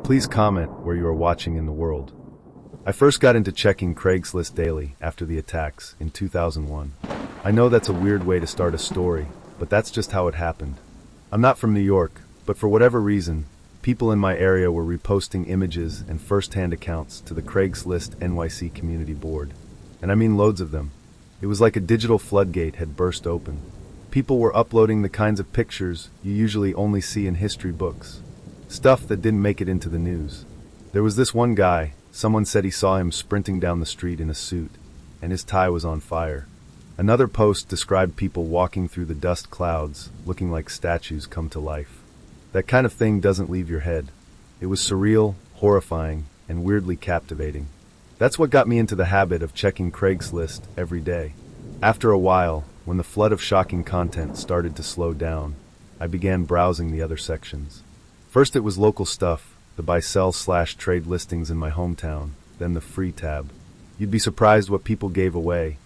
Please comment where you are watching in the world. I first got into checking Craigslist daily after the attacks in 2001. I know that's a weird way to start a story, but that's just how it happened. I'm not from New York, but for whatever reason, people in my area were reposting images and first-hand accounts to the Craigslist NYC community board. And I mean loads of them. It was like a digital floodgate had burst open. People were uploading the kinds of pictures you usually only see in history books. Stuff that didn't make it into the news. There was this one guy, someone said he saw him sprinting down the street in a suit, and his tie was on fire. Another post described people walking through the dust clouds, looking like statues come to life. That kind of thing doesn't leave your head. It was surreal, horrifying, and weirdly captivating. That's what got me into the habit of checking Craigslist every day. After a while, when the flood of shocking content started to slow down, I began browsing the other sections. First it was local stuff, the buy-sell/trade listings in my hometown, then the free tab. You'd be surprised what people gave away.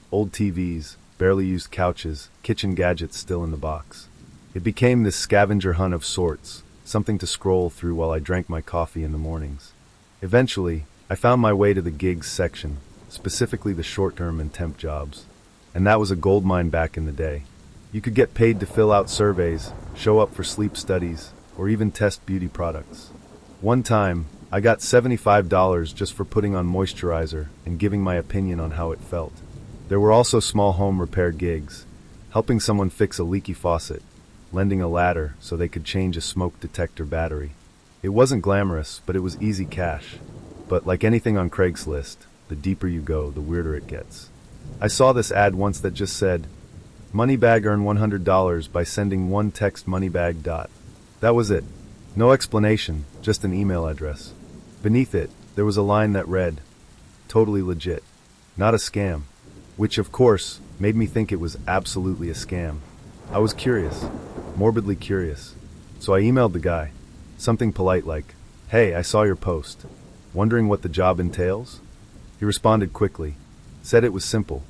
Old TVs, barely used couches, kitchen gadgets still in the box. It became this scavenger hunt of sorts, something to scroll through while I drank my coffee in the mornings. Eventually, I found my way to the gigs section, specifically the short-term and temp jobs. And that was a goldmine back in the day. You could get paid to fill out surveys, show up for sleep studies, or even test beauty products. One time, I got $75 just for putting on moisturizer and giving my opinion on how it felt. There were also small home repair gigs, helping someone fix a leaky faucet, lending a ladder so they could change a smoke detector battery. It wasn't glamorous, but it was easy cash. But like anything on Craigslist, the deeper you go, the weirder it gets. I saw this ad once that just said, "Moneybag earn $100 by sending one text moneybag. That was it. No explanation, just an email address. Beneath it, there was a line that read, "Totally legit. Not a scam." Which, of course, made me think it was absolutely a scam. I was curious, morbidly curious. So I emailed the guy. Something polite like, "Hey, I saw your post. Wondering what the job entails?" He responded quickly. Said it was simple.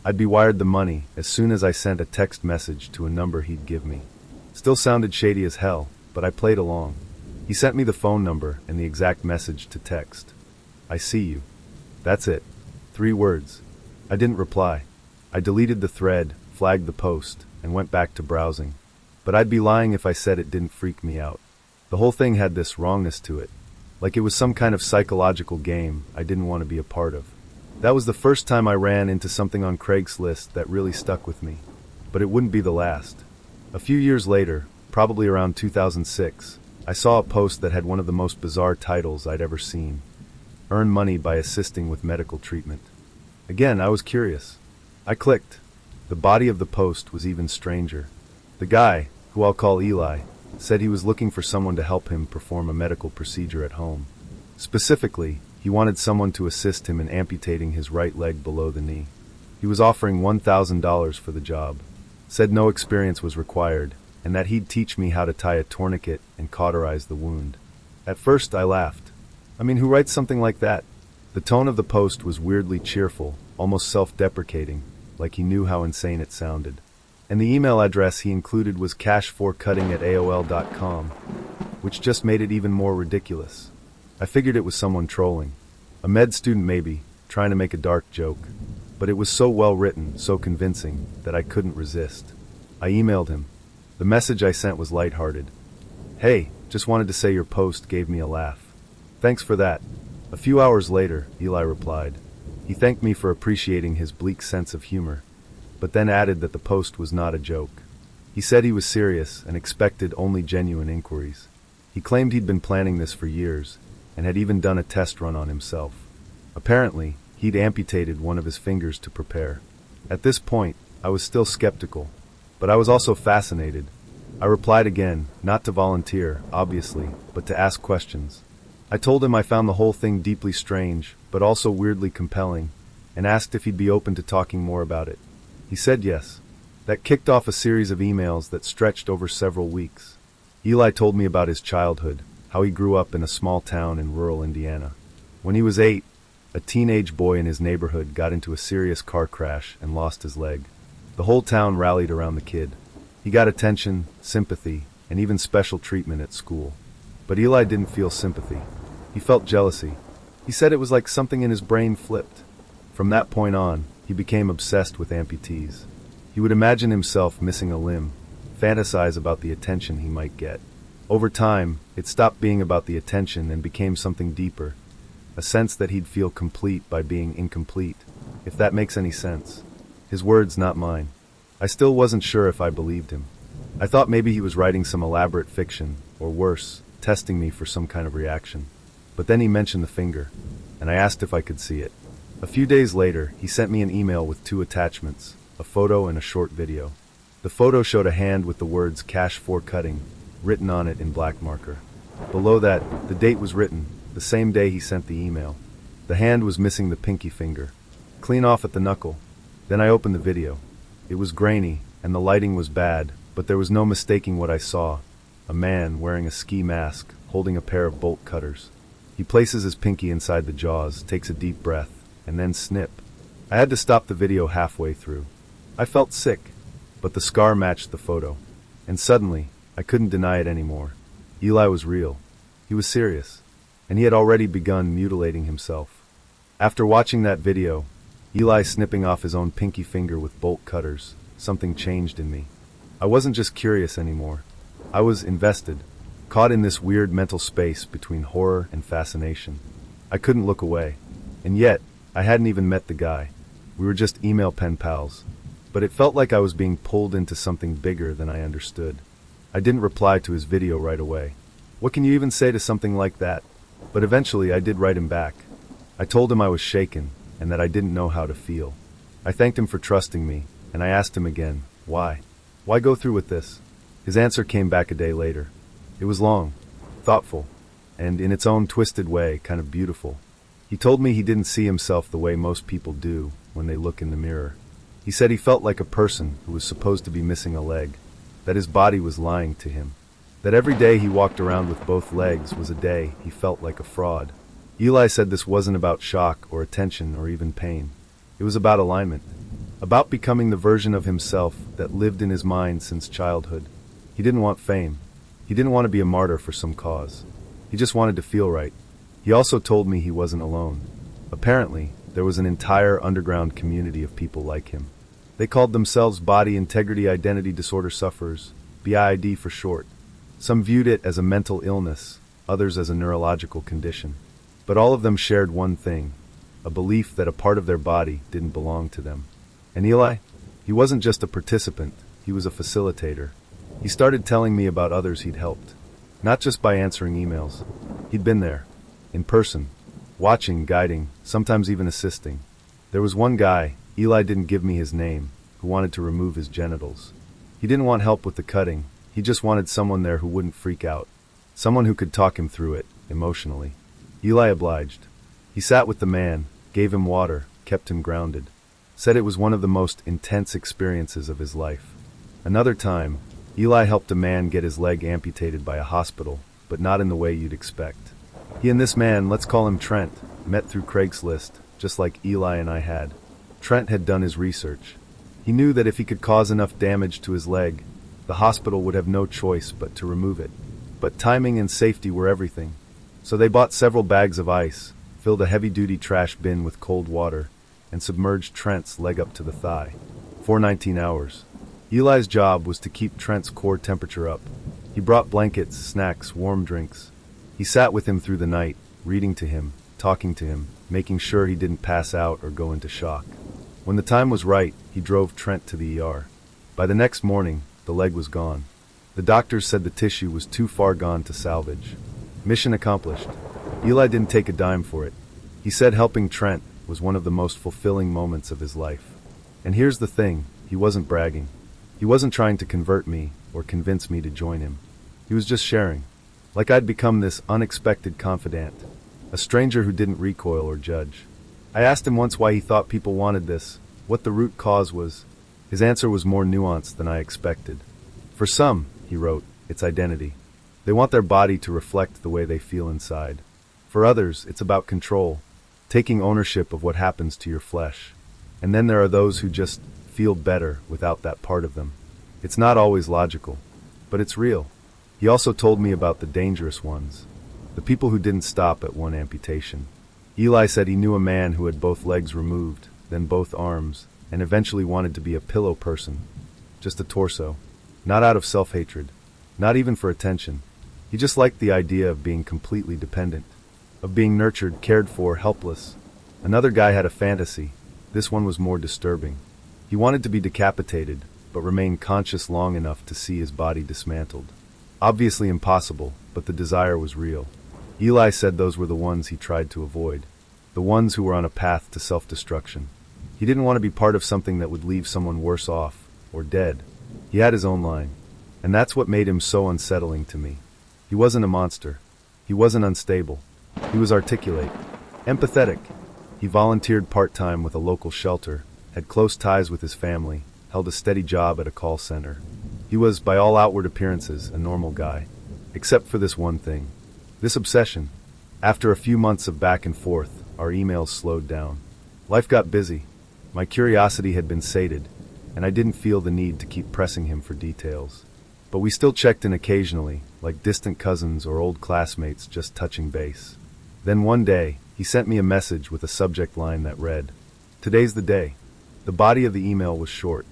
I'd be wired the money as soon as I sent a text message to a number he'd give me. Still sounded shady as hell, but I played along. He sent me the phone number and the exact message to text. "I see you." That's it. 3 words. I didn't reply. I deleted the thread, flagged the post, and went back to browsing. But I'd be lying if I said it didn't freak me out. The whole thing had this wrongness to it. Like it was some kind of psychological game I didn't want to be a part of. That was the first time I ran into something on Craigslist that really stuck with me. But it wouldn't be the last. A few years later, probably around 2006, I saw a post that had one of the most bizarre titles I'd ever seen. Earn money by assisting with medical treatment. Again, I was curious. I clicked. The body of the post was even stranger. The guy, who I'll call Eli, said he was looking for someone to help him perform a medical procedure at home. Specifically, he wanted someone to assist him in amputating his right leg below the knee. He was offering $1,000 for the job. Said no experience was required, and that he'd teach me how to tie a tourniquet and cauterize the wound. At first, I laughed. I mean, who writes something like that? The tone of the post was weirdly cheerful, almost self-deprecating, like he knew how insane it sounded. And the email address he included was cash4cutting@aol.com, which just made it even more ridiculous. I figured it was someone trolling. A med student maybe, trying to make a dark joke. But it was so well written, so convincing, that I couldn't resist. I emailed him. The message I sent was lighthearted. "Hey, just wanted to say your post gave me a laugh. Thanks for that." A few hours later, Eli replied. He thanked me for appreciating his bleak sense of humor, but then added that the post was not a joke. He said he was serious and expected only genuine inquiries. He claimed he'd been planning this for years, and had even done a test run on himself. Apparently, he'd amputated one of his fingers to prepare. At this point, I was still skeptical, but I was also fascinated. I replied again, not to volunteer, obviously, but to ask questions. I told him I found the whole thing deeply strange, but also weirdly compelling, and asked if he'd be open to talking more about it. He said yes. That kicked off a series of emails that stretched over several weeks. Eli told me about his childhood, how he grew up in a small town in rural Indiana. When he was 8, a teenage boy in his neighborhood got into a serious car crash and lost his leg. The whole town rallied around the kid. He got attention, sympathy, and even special treatment at school. But Eli didn't feel sympathy. He felt jealousy. He said it was like something in his brain flipped. From that point on, he became obsessed with amputees. He would imagine himself missing a limb, fantasize about the attention he might get. Over time, it stopped being about the attention and became something deeper, a sense that he'd feel complete by being incomplete, if that makes any sense. His words, not mine. I still wasn't sure if I believed him. I thought maybe he was writing some elaborate fiction, or worse, testing me for some kind of reaction. But then he mentioned the finger, and I asked if I could see it. A few days later, he sent me an email with 2 attachments, a photo and a short video. The photo showed a hand with the words "cash for cutting" written on it in black marker. Below that, the date was written, the same day he sent the email. The hand was missing the pinky finger, clean off at the knuckle. Then I opened the video. It was grainy, and the lighting was bad, but there was no mistaking what I saw. A man wearing a ski mask, holding a pair of bolt cutters. He places his pinky inside the jaws, takes a deep breath, and then snip. I had to stop the video halfway through. I felt sick, but the scar matched the photo. And suddenly, I couldn't deny it anymore. Eli was real. He was serious. And he had already begun mutilating himself. After watching that video, Eli snipping off his own pinky finger with bolt cutters, something changed in me. I wasn't just curious anymore. I was invested, caught in this weird mental space between horror and fascination. I couldn't look away. And yet, I hadn't even met the guy. We were just email pen pals. But it felt like I was being pulled into something bigger than I understood. I didn't reply to his video right away. What can you even say to something like that? But eventually I did write him back. I told him I was shaken, and that I didn't know how to feel. I thanked him for trusting me, and I asked him again, why? Why go through with this? His answer came back a day later. It was long, thoughtful, and in its own twisted way, kind of beautiful. He told me he didn't see himself the way most people do when they look in the mirror. He said he felt like a person who was supposed to be missing a leg, that his body was lying to him, that every day he walked around with both legs was a day he felt like a fraud. Eli said this wasn't about shock or attention or even pain. It was about alignment, about becoming the version of himself that lived in his mind since childhood. He didn't want fame. He didn't want to be a martyr for some cause. He just wanted to feel right. He also told me he wasn't alone. Apparently, there was an entire underground community of people like him. They called themselves Body Integrity Identity Disorder Sufferers, BID for short. Some viewed it as a mental illness, others as a neurological condition. But all of them shared one thing, a belief that a part of their body didn't belong to them. And Eli? He wasn't just a participant, he was a facilitator. He started telling me about others he'd helped. Not just by answering emails. He'd been there, in person, watching, guiding, sometimes even assisting. There was one guy, Eli didn't give me his name, who wanted to remove his genitals. He didn't want help with the cutting, he just wanted someone there who wouldn't freak out. Someone who could talk him through it, emotionally. Eli obliged. He sat with the man, gave him water, kept him grounded. Said it was one of the most intense experiences of his life. Another time, Eli helped a man get his leg amputated by a hospital, but not in the way you'd expect. He and this man, let's call him Trent, met through Craigslist, just like Eli and I had. Trent had done his research. He knew that if he could cause enough damage to his leg, the hospital would have no choice but to remove it. But timing and safety were everything. So they bought several bags of ice, filled a heavy-duty trash bin with cold water, and submerged Trent's leg up to the thigh. For 19 hours. Eli's job was to keep Trent's core temperature up. He brought blankets, snacks, warm drinks. He sat with him through the night, reading to him, talking to him, making sure he didn't pass out or go into shock. When the time was right, he drove Trent to the ER. By the next morning, the leg was gone. The doctors said the tissue was too far gone to salvage. Mission accomplished. Eli didn't take a dime for it. He said helping Trent was one of the most fulfilling moments of his life. And here's the thing, he wasn't bragging. He wasn't trying to convert me or convince me to join him. He was just sharing. Like I'd become this unexpected confidant, a stranger who didn't recoil or judge. I asked him once why he thought people wanted this, what the root cause was. His answer was more nuanced than I expected. For some, he wrote, it's identity. They want their body to reflect the way they feel inside. For others, it's about control, taking ownership of what happens to your flesh. And then there are those who just feel better without that part of them. It's not always logical, but it's real. He also told me about the dangerous ones, the people who didn't stop at one amputation. Eli said he knew a man who had both legs removed, then both arms, and eventually wanted to be a pillow person. Just a torso. Not out of self-hatred. Not even for attention. He just liked the idea of being completely dependent. Of being nurtured, cared for, helpless. Another guy had a fantasy. This one was more disturbing. He wanted to be decapitated, but remain conscious long enough to see his body dismantled. Obviously impossible, but the desire was real. Eli said those were the ones he tried to avoid. The ones who were on a path to self-destruction. He didn't want to be part of something that would leave someone worse off, or dead. He had his own line. And that's what made him so unsettling to me. He wasn't a monster. He wasn't unstable. He was articulate. Empathetic. He volunteered part-time with a local shelter, had close ties with his family, held a steady job at a call center. He was, by all outward appearances, a normal guy. Except for this one thing. This obsession. After a few months of back and forth, our emails slowed down. Life got busy. My curiosity had been sated, and I didn't feel the need to keep pressing him for details. But we still checked in occasionally, like distant cousins or old classmates just touching base. Then one day, he sent me a message with a subject line that read, "Today's the day." The body of the email was short.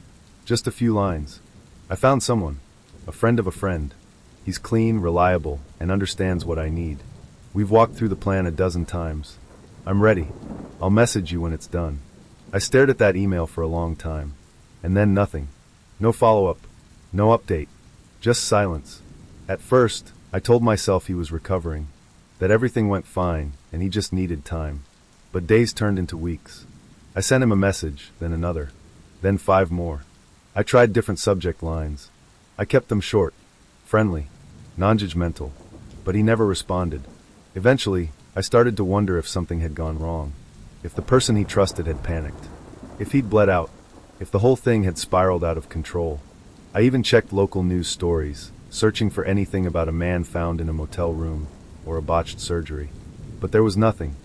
Just a few lines. I found someone. A friend of a friend. He's clean, reliable, and understands what I need. We've walked through the plan a dozen times. I'm ready. I'll message you when it's done. I stared at that email for a long time. And then nothing. No follow-up. No update. Just silence. At first, I told myself he was recovering, that everything went fine, and he just needed time. But days turned into weeks. I sent him a message, then another, then 5 more. I tried different subject lines. I kept them short, friendly, non-judgmental, but he never responded. Eventually, I started to wonder if something had gone wrong, if the person he trusted had panicked, if he'd bled out, if the whole thing had spiraled out of control. I even checked local news stories, searching for anything about a man found in a motel room or a botched surgery. But there was nothing.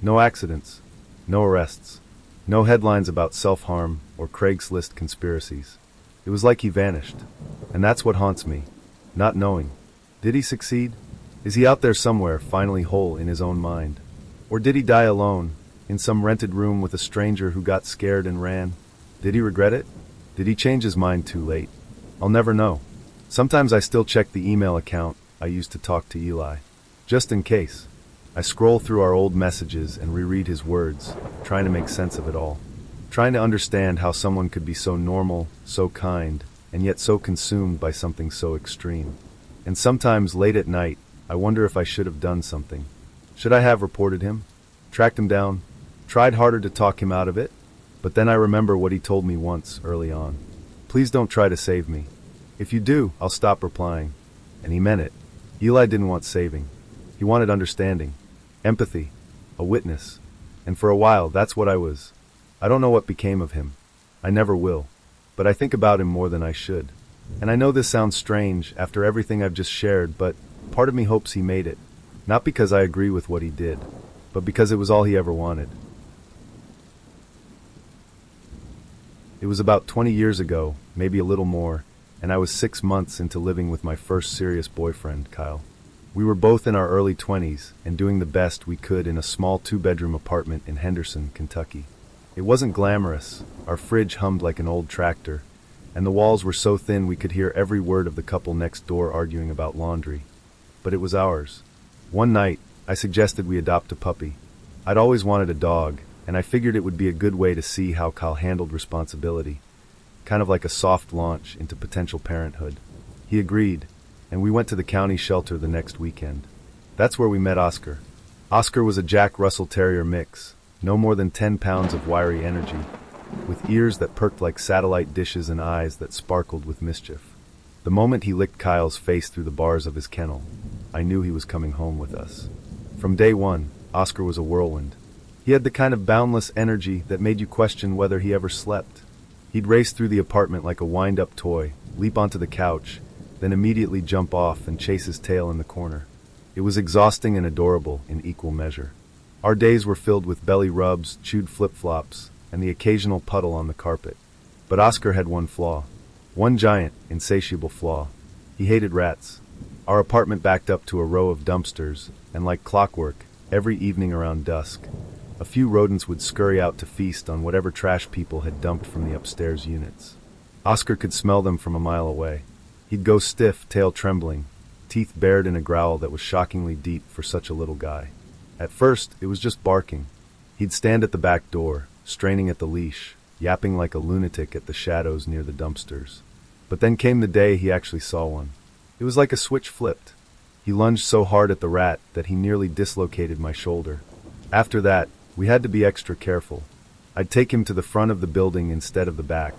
No accidents. No arrests. No headlines about self-harm or Craigslist conspiracies. It was like he vanished. And that's what haunts me. Not knowing. Did he succeed? Is he out there somewhere, finally whole in his own mind? Or did he die alone, in some rented room with a stranger who got scared and ran? Did he regret it? Did he change his mind too late? I'll never know. Sometimes I still check the email account I used to talk to Eli. Just in case. I scroll through our old messages and reread his words, trying to make sense of it all. Trying to understand how someone could be so normal, so kind, and yet so consumed by something so extreme. And sometimes late at night, I wonder if I should have done something. Should I have reported him? Tracked him down? Tried harder to talk him out of it? But then I remember what he told me once early on. Please don't try to save me. If you do, I'll stop replying. And he meant it. Eli didn't want saving. He wanted understanding. Empathy. A witness. And for a while, that's what I was. I don't know what became of him. I never will. But I think about him more than I should. And I know this sounds strange after everything I've just shared, but part of me hopes he made it. Not because I agree with what he did, but because it was all he ever wanted. It was about 20 years ago, maybe a little more, and I was 6 months into living with my first serious boyfriend, Kyle. We were both in our early 20s and doing the best we could in a small 2-bedroom apartment in Henderson, Kentucky. It wasn't glamorous. Our fridge hummed like an old tractor, and the walls were so thin we could hear every word of the couple next door arguing about laundry. But it was ours. One night, I suggested we adopt a puppy. I'd always wanted a dog, and I figured it would be a good way to see how Kyle handled responsibility, kind of like a soft launch into potential parenthood. He agreed, and we went to the county shelter the next weekend. That's where we met Oscar. Oscar was a Jack Russell Terrier mix, no more than 10 pounds of wiry energy, with ears that perked like satellite dishes and eyes that sparkled with mischief. The moment he licked Kyle's face through the bars of his kennel, I knew he was coming home with us. From day one, Oscar was a whirlwind. He had the kind of boundless energy that made you question whether he ever slept. He'd race through the apartment like a wind-up toy, leap onto the couch, then immediately jump off and chase his tail in the corner. It was exhausting and adorable in equal measure. Our days were filled with belly rubs, chewed flip-flops, and the occasional puddle on the carpet. But Oscar had one flaw. One giant, insatiable flaw. He hated rats. Our apartment backed up to a row of dumpsters, and like clockwork, every evening around dusk, a few rodents would scurry out to feast on whatever trash people had dumped from the upstairs units. Oscar could smell them from a mile away. He'd go stiff, tail trembling, teeth bared in a growl that was shockingly deep for such a little guy. At first, it was just barking. He'd stand at the back door, straining at the leash, yapping like a lunatic at the shadows near the dumpsters. But then came the day he actually saw one. It was like a switch flipped. He lunged so hard at the rat that he nearly dislocated my shoulder. After that, we had to be extra careful. I'd take him to the front of the building instead of the back,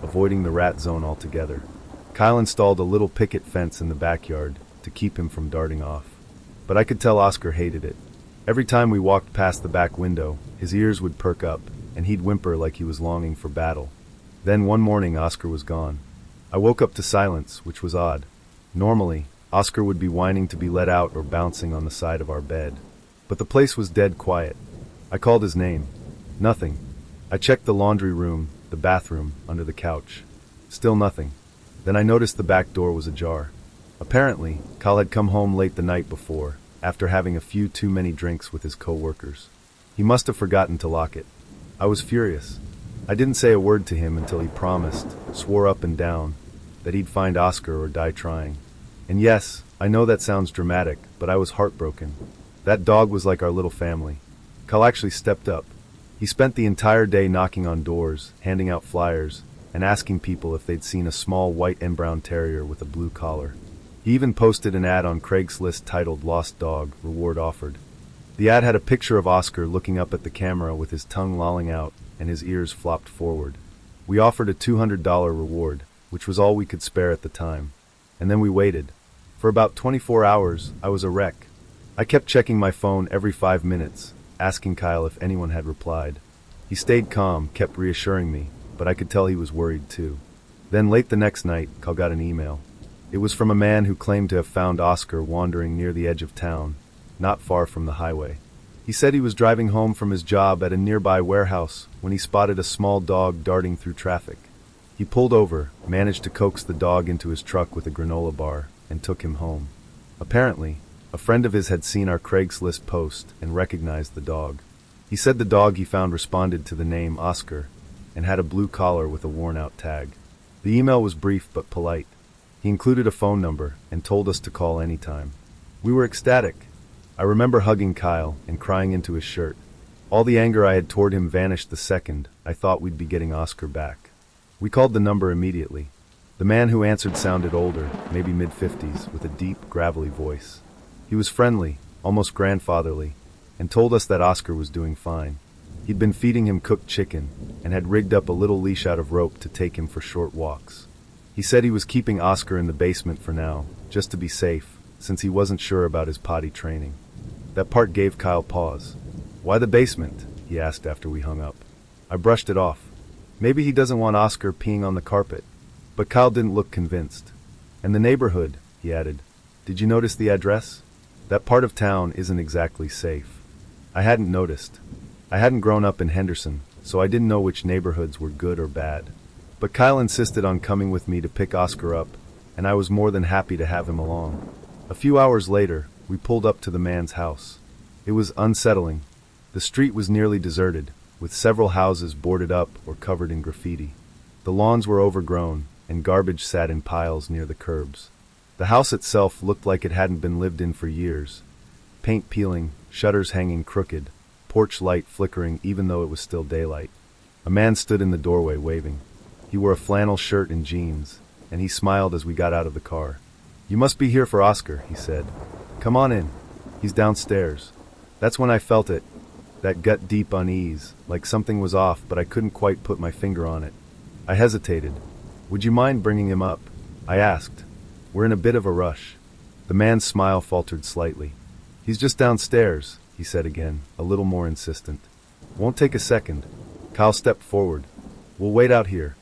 avoiding the rat zone altogether. Kyle installed a little picket fence in the backyard to keep him from darting off. But I could tell Oscar hated it. Every time we walked past the back window, his ears would perk up, and he'd whimper like he was longing for battle. Then one morning, Oscar was gone. I woke up to silence, which was odd. Normally, Oscar would be whining to be let out or bouncing on the side of our bed. But the place was dead quiet. I called his name. Nothing. I checked the laundry room, the bathroom, under the couch. Still nothing. Then I noticed the back door was ajar. Apparently, Kyle had come home late the night before, after having a few too many drinks with his co-workers. He must have forgotten to lock it. I was furious. I didn't say a word to him until he promised, swore up and down, that he'd find Oscar or die trying. And yes, I know that sounds dramatic, but I was heartbroken. That dog was like our little family. Kyle actually stepped up. He spent the entire day knocking on doors, handing out flyers, and asking people if they'd seen a small white and brown terrier with a blue collar. He even posted an ad on Craigslist titled "Lost Dog, Reward Offered." The ad had a picture of Oscar looking up at the camera with his tongue lolling out and his ears flopped forward. We offered a $200 reward, which was all we could spare at the time. And then we waited. For about 24 hours, I was a wreck. I kept checking my phone every 5 minutes, asking Kyle if anyone had replied. He stayed calm, kept reassuring me, but I could tell he was worried too. Then late the next night, Kyle got an email. It was from a man who claimed to have found Oscar wandering near the edge of town, not far from the highway. He said he was driving home from his job at a nearby warehouse when he spotted a small dog darting through traffic. He pulled over, managed to coax the dog into his truck with a granola bar, and took him home. Apparently, a friend of his had seen our Craigslist post and recognized the dog. He said the dog he found responded to the name Oscar and had a blue collar with a worn-out tag. The email was brief but polite. He included a phone number and told us to call anytime. We were ecstatic. I remember hugging Kyle and crying into his shirt. All the anger I had toward him vanished the second I thought we'd be getting Oscar back. We called the number immediately. The man who answered sounded older, maybe mid-50s, with a deep, gravelly voice. He was friendly, almost grandfatherly, and told us that Oscar was doing fine. He'd been feeding him cooked chicken and had rigged up a little leash out of rope to take him for short walks. He said he was keeping Oscar in the basement for now, just to be safe, since he wasn't sure about his potty training. That part gave Kyle pause. "Why the basement?" he asked after we hung up. I brushed it off. Maybe he doesn't want Oscar peeing on the carpet. But Kyle didn't look convinced. "And the neighborhood," he added. "Did you notice the address? That part of town isn't exactly safe." I hadn't noticed. I hadn't grown up in Henderson, so I didn't know which neighborhoods were good or bad. But Kyle insisted on coming with me to pick Oscar up, and I was more than happy to have him along. A few hours later, we pulled up to the man's house. It was unsettling. The street was nearly deserted, with several houses boarded up or covered in graffiti. The lawns were overgrown, and garbage sat in piles near the curbs. The house itself looked like it hadn't been lived in for years. Paint peeling, shutters hanging crooked, porch light flickering even though it was still daylight. A man stood in the doorway waving. He wore a flannel shirt and jeans, and he smiled as we got out of the car. "You must be here for Oscar," he said. "Come on in. He's downstairs." That's when I felt it, that gut-deep unease, like something was off, but I couldn't quite put my finger on it. I hesitated. "Would you mind bringing him up?" I asked. "We're in a bit of a rush." The man's smile faltered slightly. "He's just downstairs," he said again, a little more insistent. "Won't take a second." Kyle stepped forward. "We'll wait out here."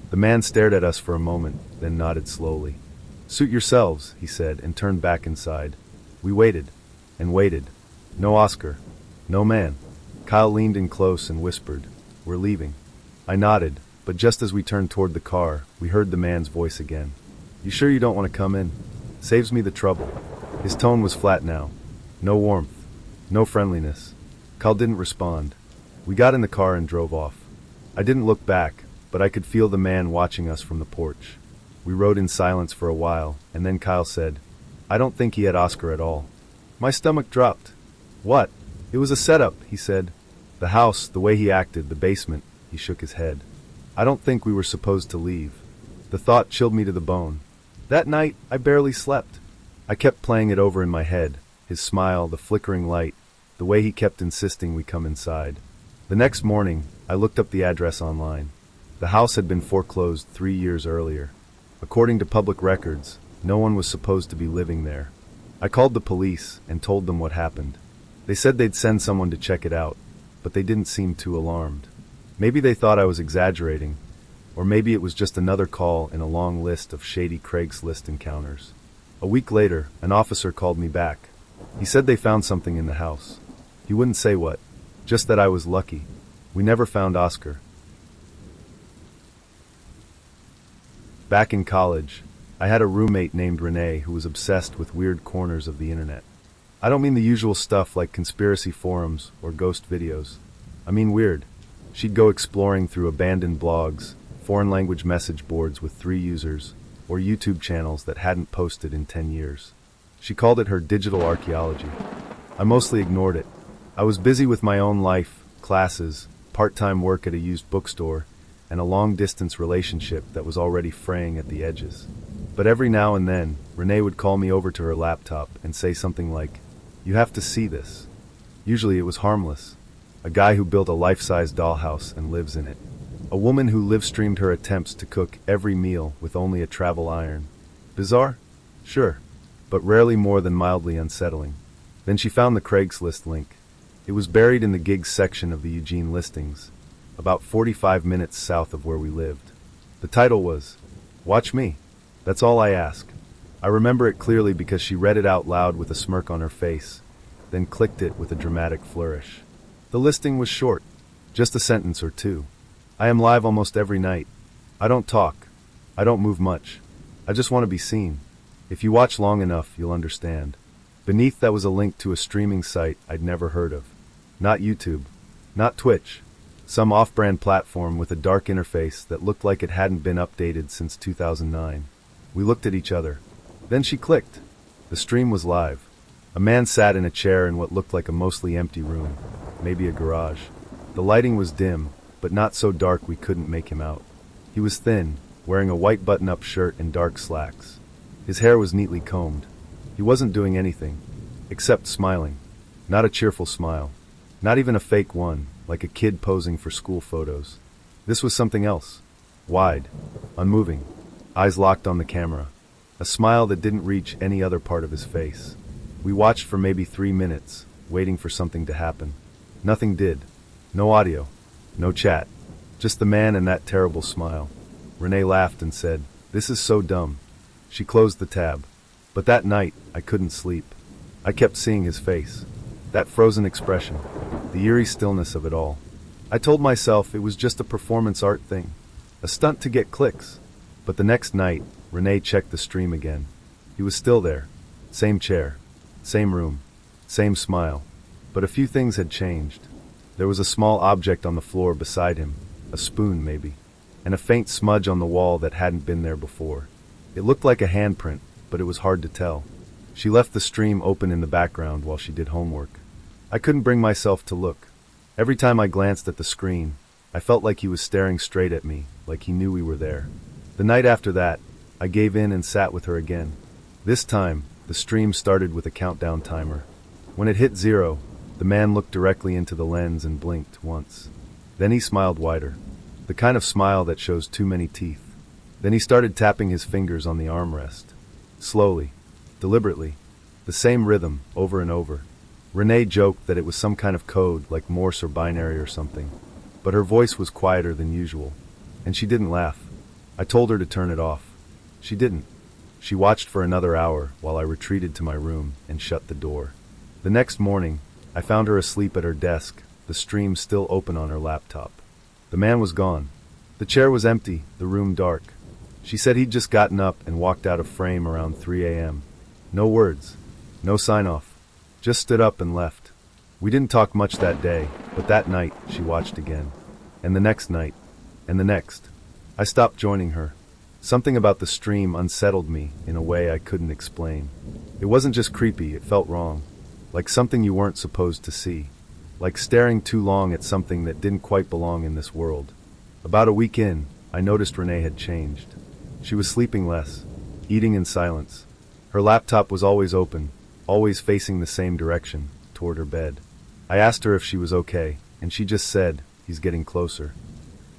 The man stared at us for a moment, then nodded slowly. "Suit yourselves," he said, and turned back inside. We waited, and waited. No Oscar. No man. Kyle leaned in close and whispered, "We're leaving." I nodded, but just as we turned toward the car, we heard the man's voice again. "You sure you don't want to come in?" Saves me the trouble. His tone was flat now. No warmth. No friendliness. Kyle didn't respond. We got in the car and drove off. I didn't look back, but I could feel the man watching us from the porch. We rode in silence for a while, and then Kyle said, "I don't think he had Oscar at all." My stomach dropped. "What?" "It was a setup," he said. "The house, the way he acted, the basement." He shook his head. "I don't think we were supposed to leave." The thought chilled me to the bone. That night, I barely slept. I kept playing it over in my head, his smile, the flickering light, the way he kept insisting we come inside. The next morning, I looked up the address online. The house had been foreclosed 3 years earlier. According to public records, no one was supposed to be living there. I called the police and told them what happened. They said they'd send someone to check it out, but they didn't seem too alarmed. Maybe they thought I was exaggerating, or maybe it was just another call in a long list of shady Craigslist encounters. A week later, an officer called me back. He said they found something in the house. He wouldn't say what, just that I was lucky. We never found Oscar. Back in college, I had a roommate named Renee who was obsessed with weird corners of the internet. I don't mean the usual stuff like conspiracy forums or ghost videos. I mean weird. She'd go exploring through abandoned blogs, foreign language message boards with 3 users, or YouTube channels that hadn't posted in 10 years. She called it her digital archaeology. I mostly ignored it. I was busy with my own life, classes, part-time work at a used bookstore, and a long-distance relationship that was already fraying at the edges. But every now and then, Renee would call me over to her laptop and say something like, "You have to see this." Usually it was harmless. A guy who built a life-size dollhouse and lives in it. A woman who live-streamed her attempts to cook every meal with only a travel iron. Bizarre? Sure, but rarely more than mildly unsettling. Then she found the Craigslist link. It was buried in the gigs section of the Eugene listings, about 45 minutes south of where we lived. The title was, "Watch Me." That's all I ask. I remember it clearly because she read it out loud with a smirk on her face, then clicked it with a dramatic flourish. The listing was short, just a sentence or two. "I am live almost every night. I don't talk. I don't move much. I just want to be seen. If you watch long enough, you'll understand." Beneath that was a link to a streaming site I'd never heard of. Not YouTube. Not Twitch. Some off-brand platform with a dark interface that looked like it hadn't been updated since 2009. We looked at each other. Then she clicked. The stream was live. A man sat in a chair in what looked like a mostly empty room, maybe a garage. The lighting was dim, but not so dark we couldn't make him out. He was thin, wearing a white button-up shirt and dark slacks. His hair was neatly combed. He wasn't doing anything, except smiling. Not a cheerful smile. Not even a fake one, like a kid posing for school photos. This was something else. Wide, unmoving, eyes locked on the camera. A smile that didn't reach any other part of his face. We watched for maybe 3 minutes, waiting for something to happen. Nothing did. No audio. No chat. Just the man and that terrible smile. Renee laughed and said, "This is so dumb." She closed the tab. But that night, I couldn't sleep. I kept seeing his face. That frozen expression. The eerie stillness of it all. I told myself it was just a performance art thing. A stunt to get clicks. But the next night, Renee checked the stream again. He was still there. Same chair. Same room. Same smile. But a few things had changed. There was a small object on the floor beside him. A spoon, maybe. And a faint smudge on the wall that hadn't been there before. It looked like a handprint, but it was hard to tell. She left the stream open in the background while she did homework. I couldn't bring myself to look. Every time I glanced at the screen, I felt like he was staring straight at me, like he knew we were there. The night after that, I gave in and sat with her again. This time, the stream started with a countdown timer. When it hit 0, the man looked directly into the lens and blinked once. Then he smiled wider. The kind of smile that shows too many teeth. Then he started tapping his fingers on the armrest. Slowly, deliberately, the same rhythm, over and over. Renee joked that it was some kind of code, like Morse or binary or something. But her voice was quieter than usual. And she didn't laugh. I told her to turn it off. She didn't. She watched for another hour while I retreated to my room and shut the door. The next morning, I found her asleep at her desk, the stream still open on her laptop. The man was gone. The chair was empty, the room dark. She said he'd just gotten up and walked out of frame around 3 a.m. No words. No sign-off. Just stood up and left. We didn't talk much that day, but that night she watched again. And the next night. And the next. I stopped joining her. Something about the stream unsettled me in a way I couldn't explain. It wasn't just creepy, it felt wrong. Like something you weren't supposed to see. Like staring too long at something that didn't quite belong in this world. About a week in, I noticed Renee had changed. She was sleeping less, eating in silence. Her laptop was always open, always facing the same direction, toward her bed. I asked her if she was okay, and she just said, "He's getting closer."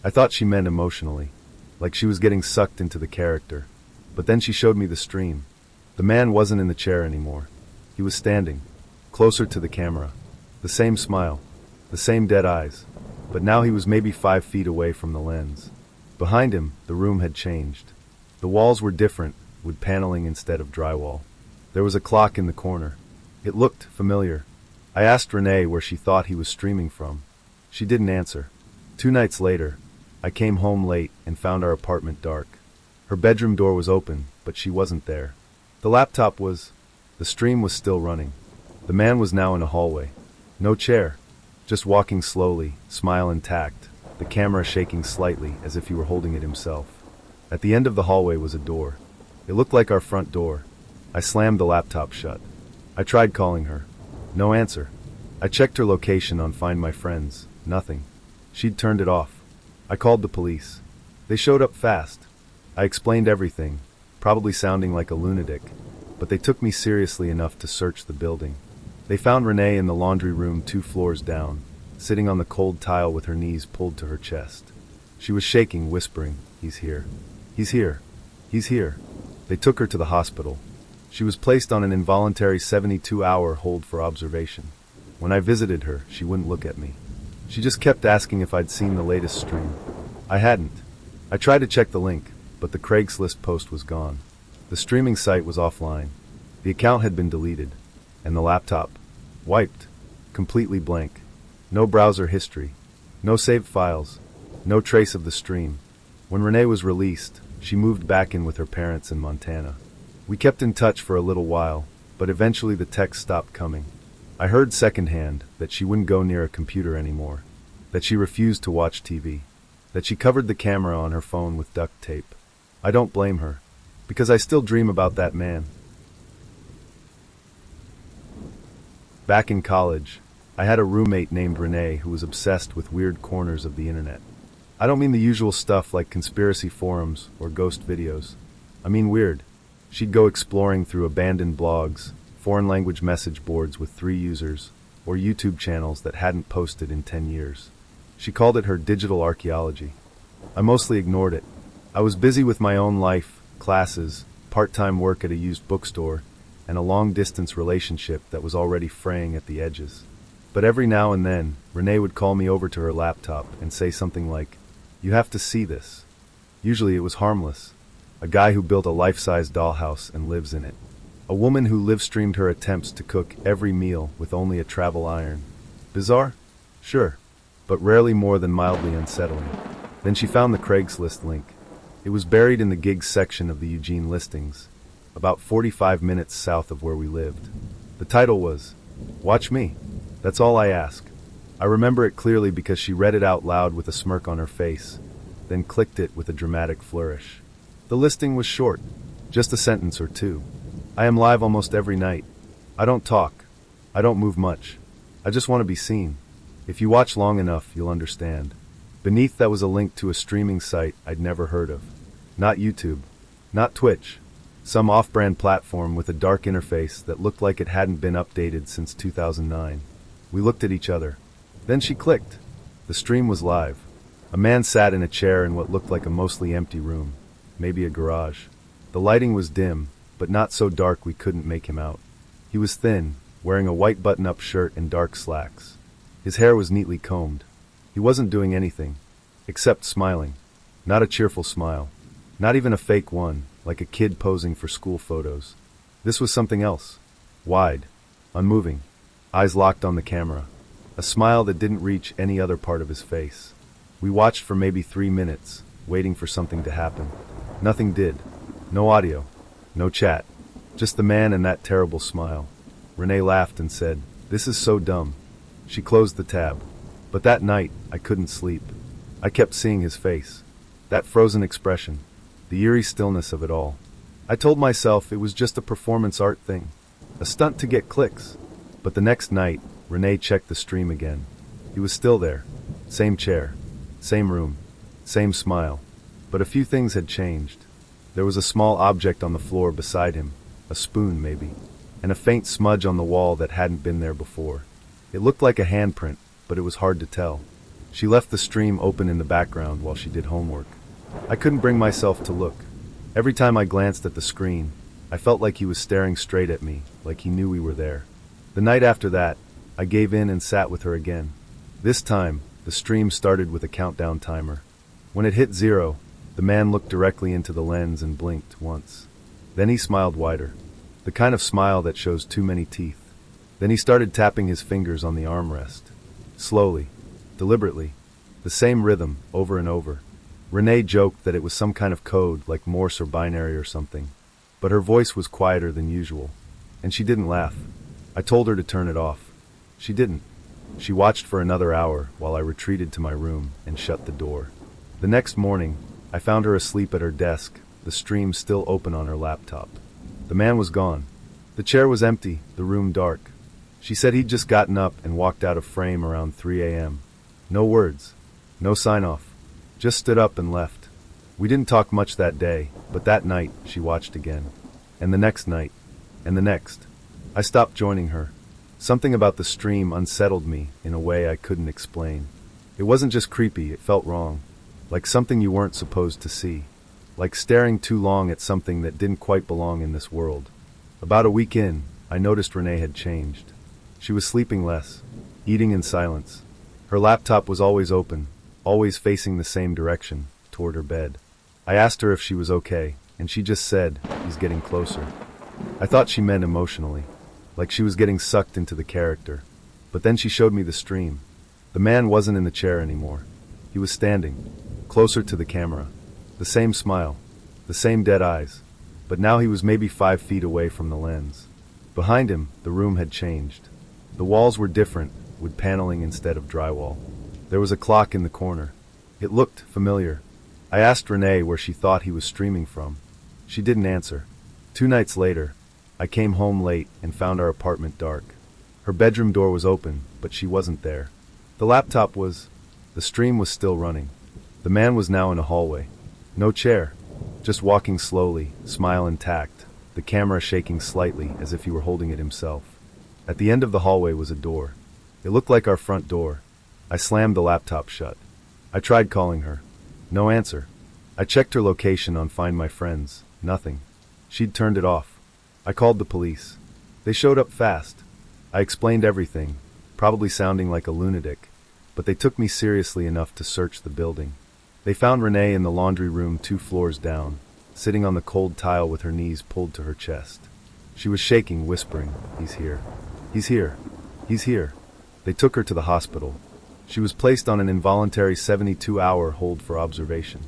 I thought she meant emotionally, like she was getting sucked into the character. But then she showed me the stream. The man wasn't in the chair anymore. He was standing, closer to the camera. The same smile, the same dead eyes, but now he was maybe 5 feet away from the lens. Behind him, the room had changed. The walls were different, with paneling instead of drywall. There was a clock in the corner. It looked familiar. I asked Renee where she thought he was streaming from. She didn't answer. 2 nights later, I came home late and found our apartment dark. Her bedroom door was open, but she wasn't there. The laptop was... The stream was still running. The man was now in a hallway. No chair. Just walking slowly, smile intact, the camera shaking slightly as if he were holding it himself. At the end of the hallway was a door. It looked like our front door. I slammed the laptop shut. I tried calling her. No answer. I checked her location on Find My Friends. Nothing. She'd turned it off. I called the police. They showed up fast. I explained everything, probably sounding like a lunatic, but they took me seriously enough to search the building. They found Renee in the laundry room 2 floors down, sitting on the cold tile with her knees pulled to her chest. She was shaking, whispering, "He's here. He's here. He's here." They took her to the hospital. She was placed on an involuntary 72-hour hold for observation. When I visited her, she wouldn't look at me. She just kept asking if I'd seen the latest stream. I hadn't. I tried to check the link, but the Craigslist post was gone. The streaming site was offline. The account had been deleted. And the laptop, wiped, completely blank. No browser history, no saved files, no trace of the stream. When Renee was released, she moved back in with her parents in Montana. We kept in touch for a little while, but eventually the texts stopped coming. I heard secondhand that she wouldn't go near a computer anymore, that she refused to watch TV, that she covered the camera on her phone with duct tape. I don't blame her, because I still dream about that man. Back in college, I had a roommate named Renee who was obsessed with weird corners of the internet. I don't mean the usual stuff like conspiracy forums or ghost videos. I mean weird. She'd go exploring through abandoned blogs, foreign language message boards with 3 users, or YouTube channels that hadn't posted in 10 years. She called it her digital archaeology. I mostly ignored it. I was busy with my own life, classes, part-time work at a used bookstore, and a long-distance relationship that was already fraying at the edges. But every now and then, Renee would call me over to her laptop and say something like, "You have to see this." Usually it was harmless. A guy who built a life-size dollhouse and lives in it. A woman who live-streamed her attempts to cook every meal with only a travel iron. Bizarre? Sure, but rarely more than mildly unsettling. Then she found the Craigslist link. It was buried in the gigs section of the Eugene listings, about 45 minutes south of where we lived. The title was, "Watch Me. That's All I Ask." I remember it clearly because she read it out loud with a smirk on her face, then clicked it with a dramatic flourish. The listing was short, just a sentence or 2. "I am live almost every night. I don't talk. I don't move much. I just want to be seen. If you watch long enough, you'll understand." Beneath that was a link to a streaming site I'd never heard of. Not YouTube. Not Twitch. Some off-brand platform with a dark interface that looked like it hadn't been updated since 2009. We looked at each other. Then she clicked. The stream was live. A man sat in a chair in what looked like a mostly empty room, maybe a garage. The lighting was dim, but not so dark we couldn't make him out. He was thin, wearing a white button-up shirt and dark slacks. His hair was neatly combed. He wasn't doing anything, except smiling. Not a cheerful smile. Not even a fake one, like a kid posing for school photos. This was something else. Wide, unmoving, eyes locked on the camera. A smile that didn't reach any other part of his face. We watched for maybe 3 minutes, waiting for something to happen. Nothing did. No audio. No chat. Just the man and that terrible smile. Renee laughed and said, "This is so dumb." She closed the tab. But that night, I couldn't sleep. I kept seeing his face. That frozen expression. The eerie stillness of it all. I told myself it was just a performance art thing. A stunt to get clicks. But the next night, Renee checked the stream again. He was still there. Same chair. Same room. Same smile. But a few things had changed. There was a small object on the floor beside him. A spoon, maybe. And a faint smudge on the wall that hadn't been there before. It looked like a handprint, but it was hard to tell. She left the stream open in the background while she did homework. I couldn't bring myself to look. Every time I glanced at the screen, I felt like he was staring straight at me, like he knew we were there. The night after that, I gave in and sat with her again. This time, the stream started with a countdown timer. When it hit 0, the man looked directly into the lens and blinked once. Then he smiled wider. The kind of smile that shows too many teeth. Then he started tapping his fingers on the armrest. Slowly, deliberately, the same rhythm, over and over. Renee joked that it was some kind of code, like Morse or binary or something. But her voice was quieter than usual. And she didn't laugh. I told her to turn it off. She didn't. She watched for another hour while I retreated to my room and shut the door. The next morning, I found her asleep at her desk, the stream still open on her laptop. The man was gone. The chair was empty, the room dark. She said he'd just gotten up and walked out of frame around 3 a.m. No words. No sign-off. Just stood up and left. We didn't talk much that day, but that night she watched again. And the next night. And the next. I stopped joining her. Something about the stream unsettled me in a way I couldn't explain. It wasn't just creepy, it felt wrong. Like something you weren't supposed to see. Like staring too long at something that didn't quite belong in this world. About a week in, I noticed Renee had changed. She was sleeping less, eating in silence. Her laptop was always open, always facing the same direction, toward her bed. I asked her if she was okay, and she just said, "He's getting closer." I thought she meant emotionally, like she was getting sucked into the character. But then she showed me the stream. The man wasn't in the chair anymore. He was standing, closer to the camera. The same smile, the same dead eyes. But now he was maybe 5 feet away from the lens. Behind him, the room had changed. The walls were different, with paneling instead of drywall. There was a clock in the corner. It looked familiar. I asked Renee where she thought he was streaming from. She didn't answer. 2 nights later, I came home late and found our apartment dark. Her bedroom door was open, but she wasn't there. The laptop was... The stream was still running. The man was now in a hallway. No chair. Just walking slowly, smile intact, the camera shaking slightly as if he were holding it himself. At the end of the hallway was a door. It looked like our front door. I slammed the laptop shut. I tried calling her. No answer. I checked her location on Find My Friends. Nothing. She'd turned it off. I called the police. They showed up fast. I explained everything, probably sounding like a lunatic, but they took me seriously enough to search the building. They found Renee in the laundry room 2 floors down, sitting on the cold tile with her knees pulled to her chest. She was shaking, whispering, "He's here. He's here. He's here." They took her to the hospital. She was placed on an involuntary 72-hour hold for observation.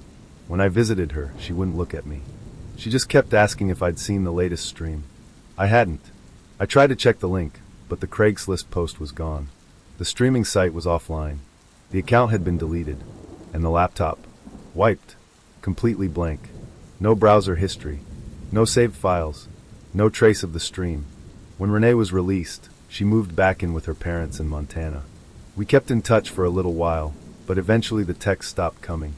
When I visited her, she wouldn't look at me. She just kept asking if I'd seen the latest stream. I hadn't. I tried to check the link, but the Craigslist post was gone. The streaming site was offline. The account had been deleted. And the laptop? Wiped. Completely blank. No browser history. No saved files. No trace of the stream. When Renee was released, she moved back in with her parents in Montana. We kept in touch for a little while, but eventually the texts stopped coming.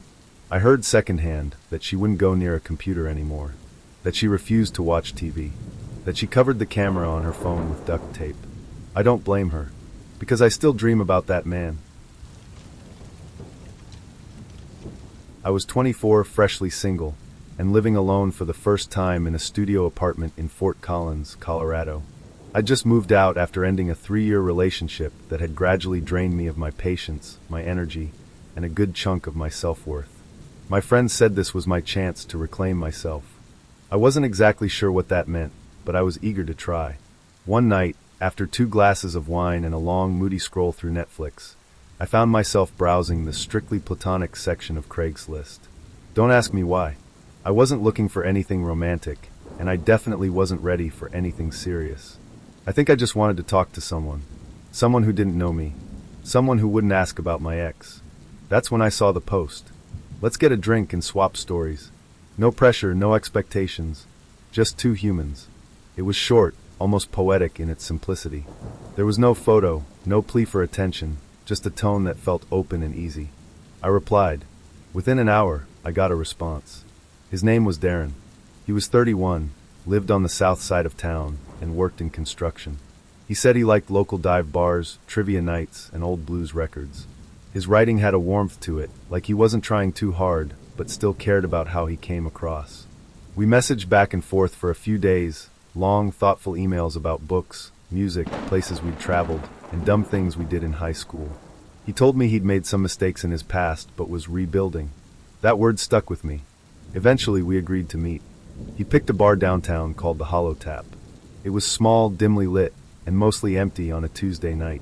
I heard secondhand that she wouldn't go near a computer anymore, that she refused to watch TV, that she covered the camera on her phone with duct tape. I don't blame her, because I still dream about that man. I was 24, freshly single, and living alone for the first time in a studio apartment in Fort Collins, Colorado. I'd just moved out after ending a 3-year relationship that had gradually drained me of my patience, my energy, and a good chunk of my self-worth. My friends said this was my chance to reclaim myself. I wasn't exactly sure what that meant, but I was eager to try. One night, after 2 glasses of wine and a long, moody scroll through Netflix, I found myself browsing the strictly platonic section of Craigslist. Don't ask me why. I wasn't looking for anything romantic, and I definitely wasn't ready for anything serious. I think I just wanted to talk to someone. Someone who didn't know me. Someone who wouldn't ask about my ex. That's when I saw the post. Let's get a drink and swap stories. No pressure, no expectations. Just two humans. It was short, almost poetic in its simplicity. There was no photo, no plea for attention, just a tone that felt open and easy. I replied. Within an hour, I got a response. His name was Darren. He was 31, lived on the south side of town, and worked in construction. He said he liked local dive bars, trivia nights, and old blues records. His writing had a warmth to it, like he wasn't trying too hard, but still cared about how he came across. We messaged back and forth for a few days, long, thoughtful emails about books, music, places we'd traveled, and dumb things we did in high school. He told me he'd made some mistakes in his past, but was rebuilding. That word stuck with me. Eventually, we agreed to meet. He picked a bar downtown called the Hollow Tap. It was small, dimly lit, and mostly empty on a Tuesday night.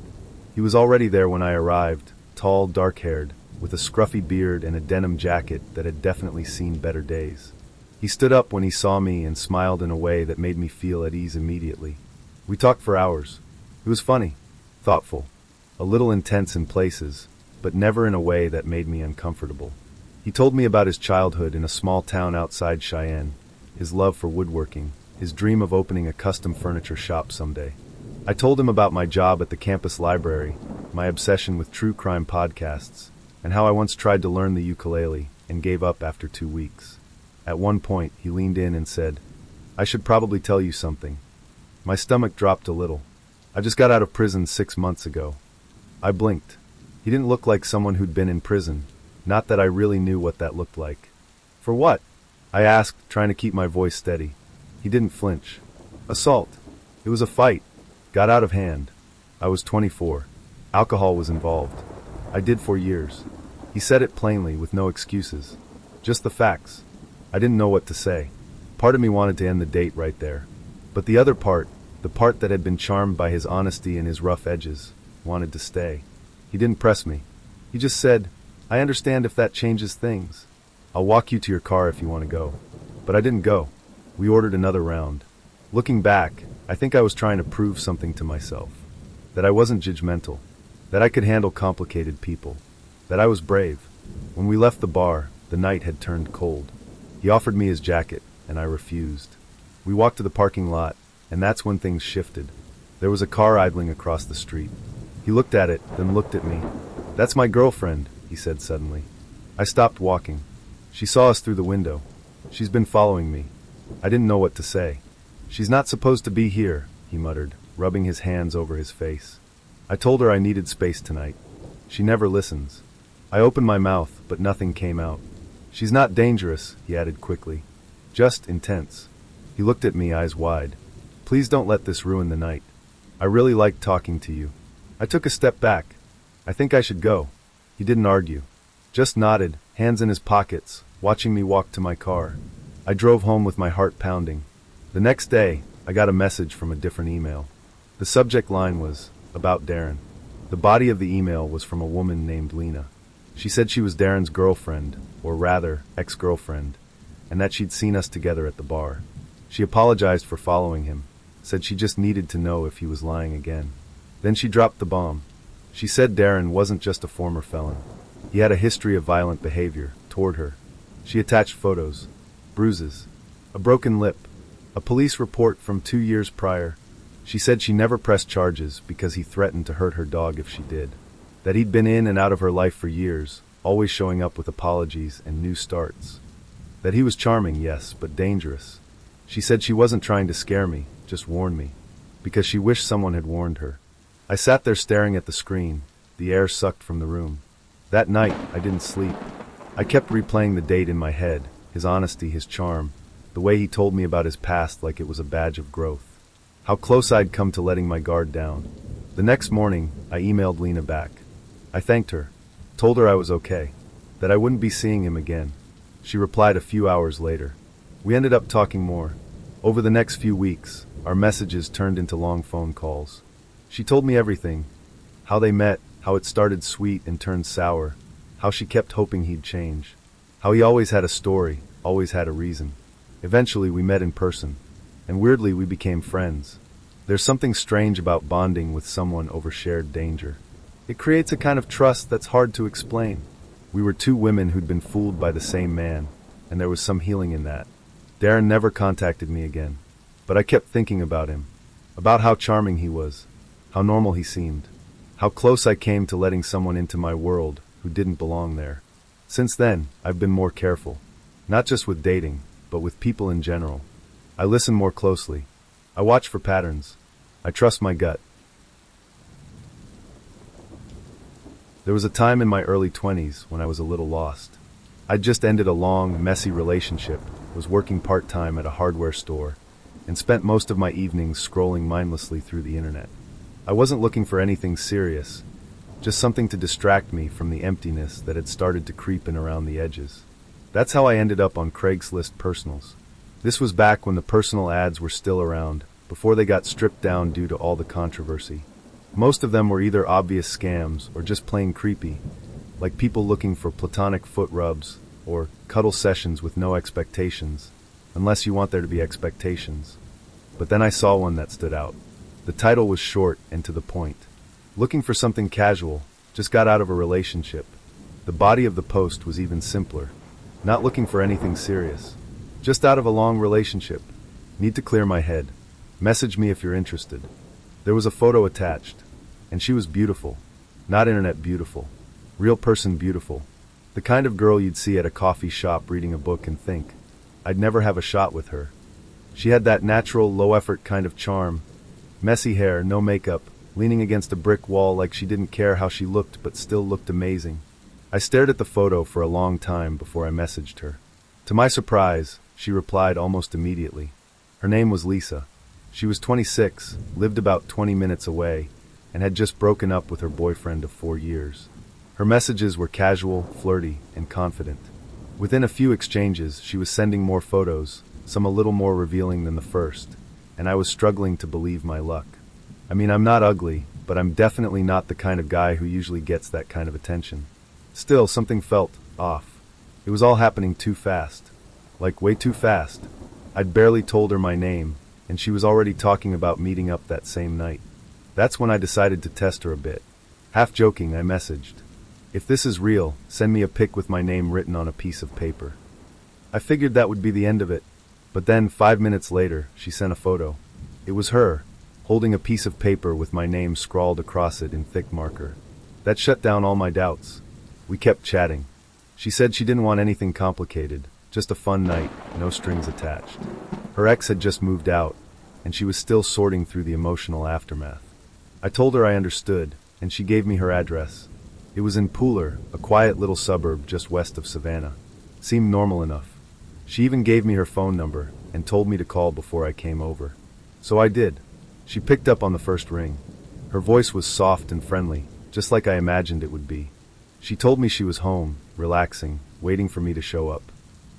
He was already there when I arrived, tall, dark-haired, with a scruffy beard and a denim jacket that had definitely seen better days. He stood up when he saw me and smiled in a way that made me feel at ease immediately. We talked for hours. It was funny, thoughtful, a little intense in places, but never in a way that made me uncomfortable. He told me about his childhood in a small town outside Cheyenne, his love for woodworking, his dream of opening a custom furniture shop someday. I told him about my job at the campus library, my obsession with true crime podcasts, and how I once tried to learn the ukulele and gave up after 2 weeks. At one point, he leaned in and said, "I should probably tell you something." My stomach dropped a little. I just got out of prison 6 months ago. I blinked. He didn't look like someone who'd been in prison, not that I really knew what that looked like. "For what?" I asked, trying to keep my voice steady. He didn't flinch. "Assault. It was a fight. Got out of hand. I was 24. Alcohol was involved. I did 4 years." He said it plainly, with no excuses. Just the facts. I didn't know what to say. Part of me wanted to end the date right there. But the other part, the part that had been charmed by his honesty and his rough edges, wanted to stay. He didn't press me. He just said, "I understand if that changes things. I'll walk you to your car if you want to go." But I didn't go. We ordered another round. Looking back, I think I was trying to prove something to myself. That I wasn't judgmental. That I could handle complicated people. That I was brave. When we left the bar, the night had turned cold. He offered me his jacket, and I refused. We walked to the parking lot, and that's when things shifted. There was a car idling across the street. He looked at it, then looked at me. "That's my girlfriend," he said suddenly. I stopped walking. She saw us through the window. "She's been following me." I didn't know what to say. "She's not supposed to be here," he muttered, rubbing his hands over his face. I told her I needed space tonight. She never listens. I opened my mouth, but nothing came out. "She's not dangerous," he added quickly. "Just intense." He looked at me, eyes wide. "Please don't let this ruin the night. I really liked talking to you." I took a step back. "I think I should go." He didn't argue. Just nodded, hands in his pockets, watching me walk to my car. I drove home with my heart pounding. The next day, I got a message from a different email. The subject line was, "About Darren." The body of the email was from a woman named Lena. She said she was Darren's girlfriend, or rather, ex-girlfriend, and that she'd seen us together at the bar. She apologized for following him, said she just needed to know if he was lying again. Then she dropped the bomb. She said Darren wasn't just a former felon. He had a history of violent behavior toward her. She attached photos, bruises, a broken lip, a police report from 2 years prior. She said she never pressed charges because he threatened to hurt her dog if she did. That he'd been in and out of her life for years, always showing up with apologies and new starts. That he was charming, yes, but dangerous. She said she wasn't trying to scare me, just warn me, because she wished someone had warned her. I sat there staring at the screen, the air sucked from the room. That night, I didn't sleep. I kept replaying the date in my head, his honesty, his charm, the way he told me about his past like it was a badge of growth. How close I'd come to letting my guard down. The next morning, I emailed Lena back. I thanked her, told her I was okay, that I wouldn't be seeing him again. She replied a few hours later. We ended up talking more. Over the next few weeks, our messages turned into long phone calls. She told me everything. How they met, how it started sweet and turned sour, how she kept hoping he'd change, how he always had a story, always had a reason. Eventually we met in person. and weirdly we became friends. There's something strange about bonding with someone over shared danger. It creates a kind of trust that's hard to explain. We were two women who'd been fooled by the same man, and there was some healing in that. Darren never contacted me again, but I kept thinking about him, about how charming he was, how normal he seemed, how close I came to letting someone into my world who didn't belong there. Since then, I've been more careful, not just with dating, but with people in general. I listen more closely. I watch for patterns. I trust my gut. There was a time in my early 20s when I was a little lost. I'd just ended a long, messy relationship, was working part-time at a hardware store, and spent most of my evenings scrolling mindlessly through the internet. I wasn't looking for anything serious, just something to distract me from the emptiness that had started to creep in around the edges. That's how I ended up on Craigslist Personals. This was back when the personal ads were still around, before they got stripped down due to all the controversy. Most of them were either obvious scams or just plain creepy, like people looking for platonic foot rubs or cuddle sessions with no expectations, unless you want there to be expectations. But then I saw one that stood out. The title was short and to the point. Looking for something casual, just got out of a relationship. The body of the post was even simpler. Not looking for anything serious. Just out of a long relationship. Need to clear my head. Message me if you're interested. There was a photo attached, and she was beautiful. Not internet beautiful. Real person beautiful. The kind of girl you'd see at a coffee shop reading a book and think, I'd never have a shot with her. She had that natural, low-effort kind of charm. Messy hair, no makeup, leaning against a brick wall like she didn't care how she looked but still looked amazing. I stared at the photo for a long time before I messaged her. To my surprise, she replied almost immediately. Her name was Lisa. She was 26, lived about 20 minutes away, and had just broken up with her boyfriend of 4 years. Her messages were casual, flirty, and confident. Within a few exchanges, she was sending more photos, some a little more revealing than the first, and I was struggling to believe my luck. I mean, I'm not ugly, but I'm definitely not the kind of guy who usually gets that kind of attention. Still, something felt off. It was all happening too fast. Like, way too fast. I'd barely told her my name, and she was already talking about meeting up that same night. That's when I decided to test her a bit. Half joking, I messaged, "If this is real, send me a pic with my name written on a piece of paper." I figured that would be the end of it, but then 5 minutes later, she sent a photo. It was her, holding a piece of paper with my name scrawled across it in thick marker. That shut down all my doubts. We kept chatting. She said she didn't want anything complicated, just a fun night, no strings attached. Her ex had just moved out, and she was still sorting through the emotional aftermath. I told her I understood, and she gave me her address. It was in Pooler, a quiet little suburb just west of Savannah. Seemed normal enough. She even gave me her phone number and told me to call before I came over. So I did. She picked up on the first ring. Her voice was soft and friendly, just like I imagined it would be. She told me she was home, relaxing, waiting for me to show up.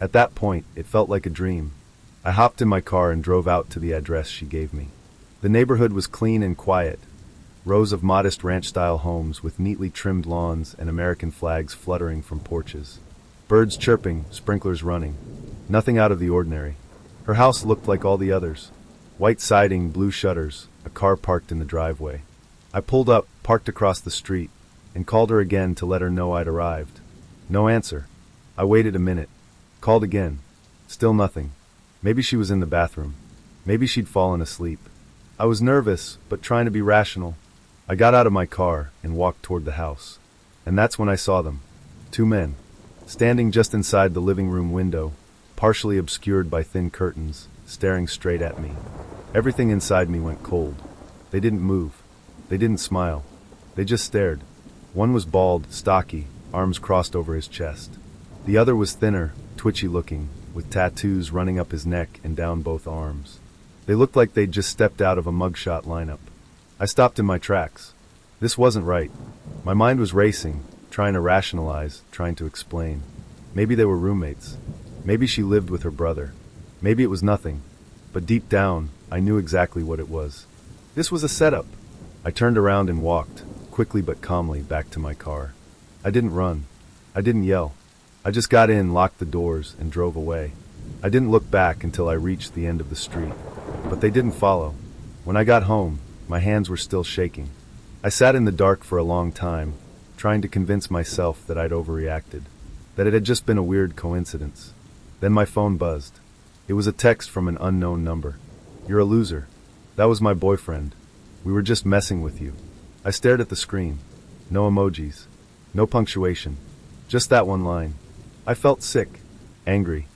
At that point, it felt like a dream. I hopped in my car and drove out to the address she gave me. The neighborhood was clean and quiet. Rows of modest ranch-style homes with neatly trimmed lawns and American flags fluttering from porches. Birds chirping, sprinklers running. Nothing out of the ordinary. Her house looked like all the others. White siding, blue shutters, a car parked in the driveway. I pulled up, parked across the street, and called her again to let her know I'd arrived. No answer. I waited a minute. Called again. Still nothing. Maybe she was in the bathroom. Maybe she'd fallen asleep. I was nervous, but trying to be rational. I got out of my car and walked toward the house. And that's when I saw them. 2 men. Standing just inside the living room window, partially obscured by thin curtains, staring straight at me. Everything inside me went cold. They didn't move. They didn't smile. They just stared. One was bald, stocky, arms crossed over his chest. The other was thinner, twitchy-looking, with tattoos running up his neck and down both arms. They looked like they'd just stepped out of a mugshot lineup. I stopped in my tracks. This wasn't right. My mind was racing, trying to rationalize, trying to explain. Maybe they were roommates. Maybe she lived with her brother. Maybe it was nothing. But deep down, I knew exactly what it was. This was a setup. I turned around and walked, quickly but calmly, back to my car. I didn't run. I didn't yell. I just got in, locked the doors, and drove away. I didn't look back until I reached the end of the street. but they didn't follow. When I got home, my hands were still shaking. I sat in the dark for a long time, trying to convince myself that I'd overreacted, that it had just been a weird coincidence. Then my phone buzzed. It was a text from an unknown number. "You're a loser." That was my boyfriend. "We were just messing with you." I stared at the screen. No emojis. No punctuation. Just that one line. I felt sick, angry,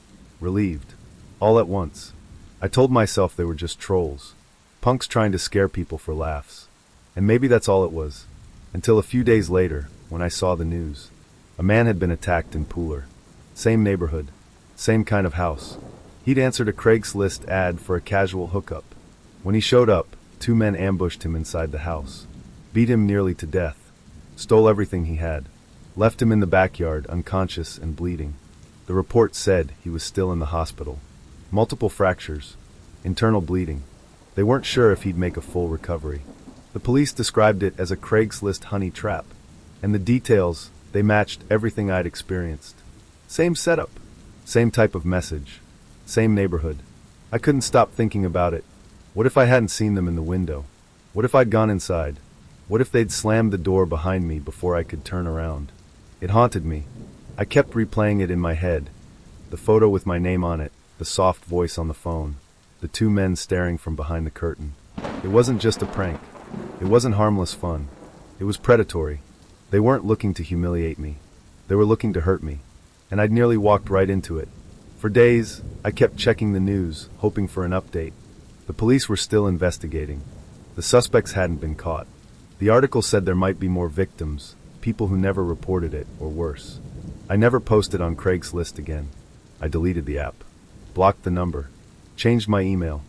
relieved, all at once. I told myself they were just trolls, punks trying to scare people for laughs. And maybe that's all it was. Until a few days later, when I saw the news. A man had been attacked in Pooler. Same neighborhood. Same kind of house. He'd answered a Craigslist ad for a casual hookup. When he showed up, 2 men ambushed him inside the house. Beat him nearly to death. Stole everything he had. Left him in the backyard, unconscious and bleeding. The report said he was still in the hospital. Multiple fractures. Internal bleeding. They weren't sure if he'd make a full recovery. The police described it as a Craigslist honey trap. And the details, they matched everything I'd experienced. Same setup. Same type of message. Same neighborhood. I couldn't stop thinking about it. What if I hadn't seen them in the window? What if I'd gone inside? What if they'd slammed the door behind me before I could turn around? It haunted me. I kept replaying it in my head. The photo with my name on it, the soft voice on the phone, the 2 men staring from behind the curtain. It wasn't just a prank. It wasn't harmless fun. It was predatory. They weren't looking to humiliate me. They were looking to hurt me. And I'd nearly walked right into it. For days, I kept checking the news, hoping for an update. The police were still investigating. The suspects hadn't been caught. The article said there might be more victims, people who never reported it, or worse. I never posted on Craigslist again. I deleted the app, blocked the number, changed my email.